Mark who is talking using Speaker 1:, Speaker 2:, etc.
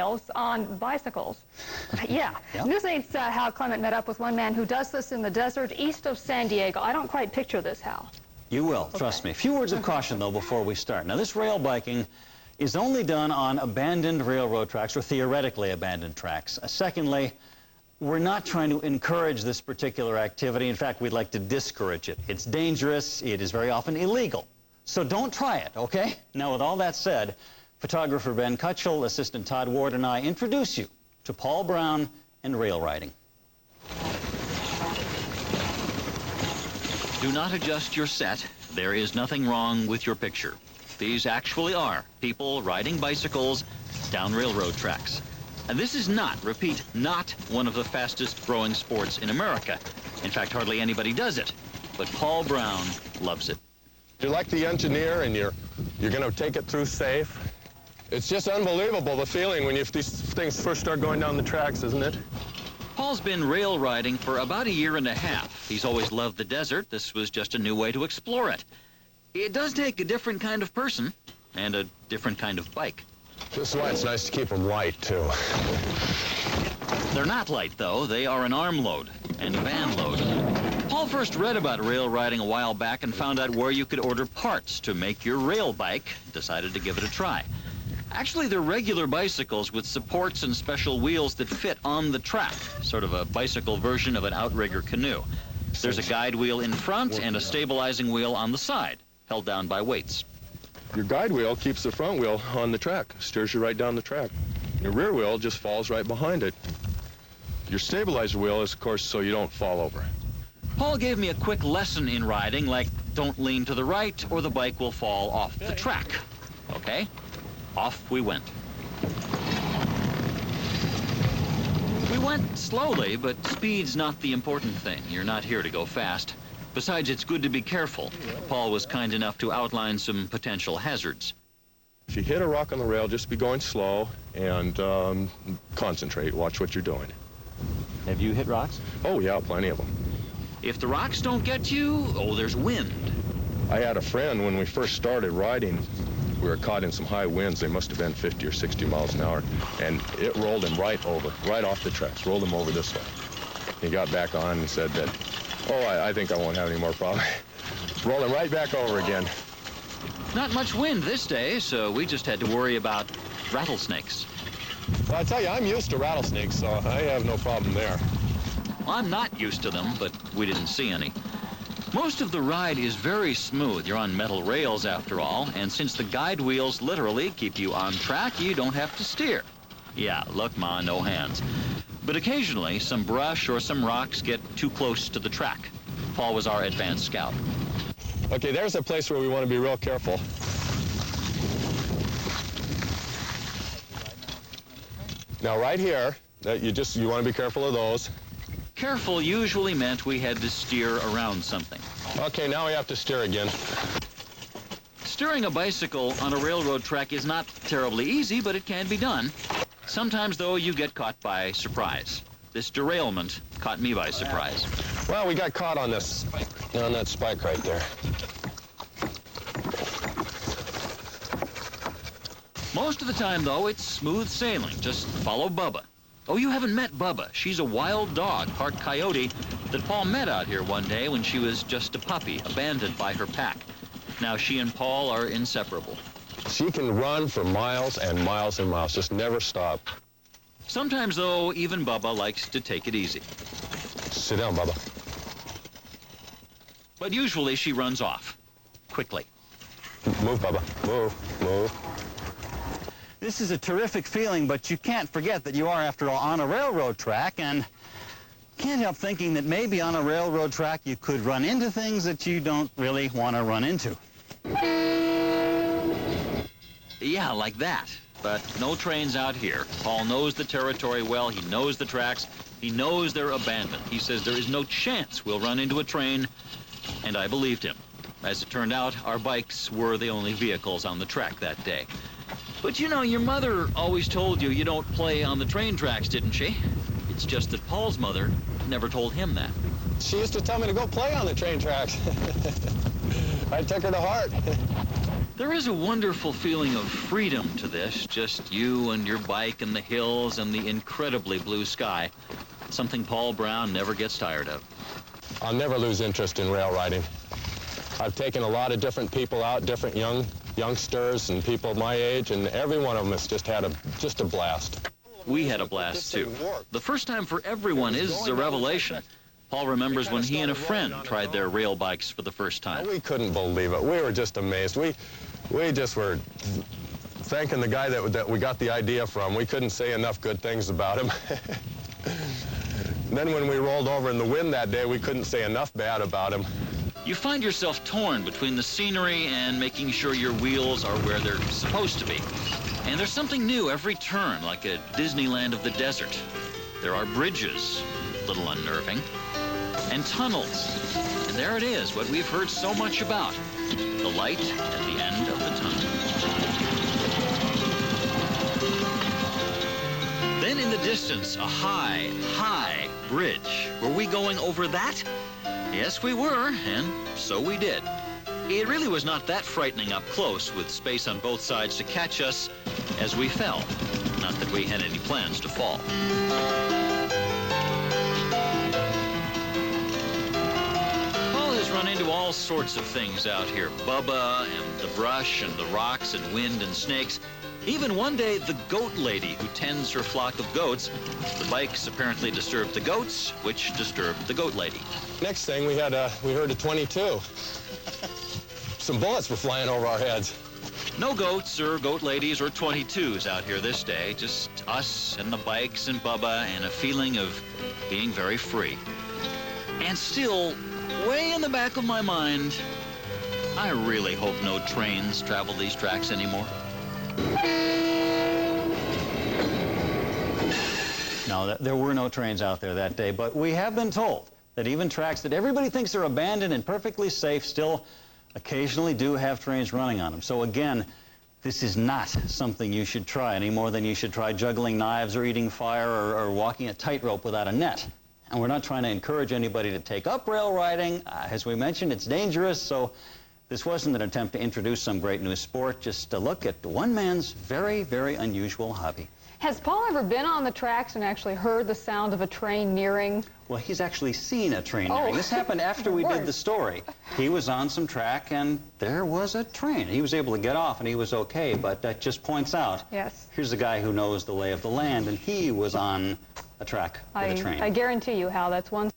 Speaker 1: miles on bicycles. Yeah. News 8's Hal Clement met up with one man who does this in the desert east of San Diego. I don't quite picture this, Hal.
Speaker 2: You will, trust me. A few words of caution, though, before we start. Now, this rail biking is only done on abandoned railroad tracks, or theoretically abandoned tracks. Secondly, we're not trying to encourage this particular activity. In fact, we'd like to discourage it. It's dangerous. It is very often illegal. So don't try it, okay? Now, with all that said, photographer Ben Cutchell, assistant Todd Ward, and I introduce you to Paul Brown and rail riding.
Speaker 3: Do not adjust your set. There is nothing wrong with your picture. These actually are people riding bicycles down railroad tracks. And this is not, repeat, not one of the fastest growing sports in America. In fact, hardly anybody does it. But Paul Brown loves it.
Speaker 4: You're like the engineer, and you're going to take it through safe. It's just unbelievable, the feeling when these things first start going down the tracks, isn't it?
Speaker 3: Paul's been rail riding for about a year and a half. He's always loved the desert. This was just a new way to explore it. It does take a different kind of person and a different kind of bike.
Speaker 4: This is why it's nice to keep them light, too.
Speaker 3: They're not light, though. They are an arm load and a van load. Paul first read about rail riding a while back and found out where you could order parts to make your rail bike. Decided to give it a try. Actually, they're regular bicycles with supports and special wheels that fit on the track, sort of a bicycle version of an outrigger canoe. There's a guide wheel in front and a stabilizing wheel on the side, held down by weights.
Speaker 4: Your guide wheel keeps the front wheel on the track, steers you right down the track. Your rear wheel just falls right behind it. Your stabilizer wheel is, of course, so you don't fall over.
Speaker 3: Paul gave me a quick lesson in riding, like don't lean to the right or the bike will fall off the track. Okay? Off we went. We went slowly, but speed's not the important thing. You're not here to go fast. Besides, it's good to be careful. Paul was kind enough to outline some potential hazards.
Speaker 4: If you hit a rock on the rail, just be going slow and concentrate. Watch what you're doing.
Speaker 2: Have you hit rocks?
Speaker 4: Oh, yeah, plenty of them.
Speaker 3: If the rocks don't get you, oh, there's wind.
Speaker 4: I had a friend when we first started riding. We were caught in some high winds. They must have been 50 or 60 miles an hour. And it rolled him right over, right off the tracks, rolled him over this way. He got back on and said that, oh, I think I won't have any more problems. Rolled him right back over again.
Speaker 3: Not much wind this day, so we just had to worry about rattlesnakes.
Speaker 4: Well, I tell you, I'm used to rattlesnakes, so I have no problem there.
Speaker 3: Well, I'm not used to them, but we didn't see any. Most of the ride is very smooth. You're on metal rails, after all, and since the guide wheels literally keep you on track, you don't have to steer. Yeah, look, Ma, no hands. But occasionally, some brush or some rocks get too close to the track. Paul was our advanced scout.
Speaker 4: Okay, there's a place where we want to be real careful. Now, right here, you want to be careful of those.
Speaker 3: Careful usually meant we had to steer around something.
Speaker 4: Okay, now we have to steer again.
Speaker 3: Steering a bicycle on a railroad track is not terribly easy, but it can be done. Sometimes, though, you get caught by surprise. This derailment caught me by surprise.
Speaker 4: Well, we got caught on this, on that spike right there.
Speaker 3: Most of the time, though, it's smooth sailing. Just follow Bubba. Oh, you haven't met Bubba. She's a wild dog, part coyote, that Paul met out here one day when she was just a puppy, abandoned by her pack. Now she and Paul are inseparable.
Speaker 4: She can run for miles and miles and miles, just never stop.
Speaker 3: Sometimes, though, even Bubba likes to take it easy.
Speaker 4: Sit down, Bubba.
Speaker 3: But usually she runs off, quickly.
Speaker 4: Move, Bubba. Move, move.
Speaker 2: This is a terrific feeling, but you can't forget that you are, after all, on a railroad track, and can't help thinking that maybe on a railroad track you could run into things that you don't really want to run into.
Speaker 3: Yeah, like that. But no trains out here. Paul knows the territory well. He knows the tracks. He knows they're abandoned. He says there is no chance we'll run into a train, and I believed him. As it turned out, our bikes were the only vehicles on the track that day. But you know, your mother always told you don't play on the train tracks, didn't she? It's just that Paul's mother never told him that.
Speaker 4: She used to tell me to go play on the train tracks. I took her to heart.
Speaker 3: There is a wonderful feeling of freedom to this, just you and your bike and the hills and the incredibly blue sky, something Paul Brown never gets tired of.
Speaker 4: I'll never lose interest in rail riding. I've taken a lot of different people out, different youngsters and people my age, and every one of them has just had just a blast.
Speaker 3: We had a blast too. The first time for everyone is a revelation. Paul remembers when he and a friend tried their rail bikes for the first time.
Speaker 4: We couldn't believe it. We were just amazed. We just were thanking the guy that we got the idea from. We couldn't say enough good things about him. Then when we rolled over in the wind that day, we couldn't say enough bad about him.
Speaker 3: You find yourself torn between the scenery and making sure your wheels are where they're supposed to be. And there's something new every turn, like a Disneyland of the desert. There are bridges, a little unnerving, and tunnels. And there it is, what we've heard so much about, the light at the end of the tunnel. Then in the distance, a high, high bridge. Were we going over that? Yes, we were, and so we did. It really was not that frightening up close, with space on both sides to catch us as we fell. Not that we had any plans to fall. Paul has run into all sorts of things out here. Bubba and the brush and the rocks and wind and snakes. Even one day, the goat lady who tends her flock of goats. The bikes apparently disturbed the goats, which disturbed the goat lady.
Speaker 4: Next thing, we heard a 22. Some bullets were flying over our heads.
Speaker 3: No goats or goat ladies or 22s out here this day. Just us and the bikes and Bubba and a feeling of being very free. And still, way in the back of my mind, I really hope no trains travel these tracks anymore.
Speaker 2: No, there were no trains out there that day, but we have been told that even tracks that everybody thinks are abandoned and perfectly safe still occasionally do have trains running on them. So again, this is not something you should try any more than you should try juggling knives or eating fire or walking a tightrope without a net. And we're not trying to encourage anybody to take up rail riding. As we mentioned, it's dangerous, so this wasn't an attempt to introduce some great new sport, just a look at one man's very, very unusual hobby.
Speaker 1: Has Paul ever been on the tracks and actually heard the sound of a train nearing?
Speaker 2: Well, he's actually seen a train nearing. This happened after we did the story. He was on some track, and there was a train. He was able to get off, and he was okay, but that just points out, here's a guy who knows the lay of the land, and he was on a track with a train.
Speaker 1: I guarantee you, Hal, that's one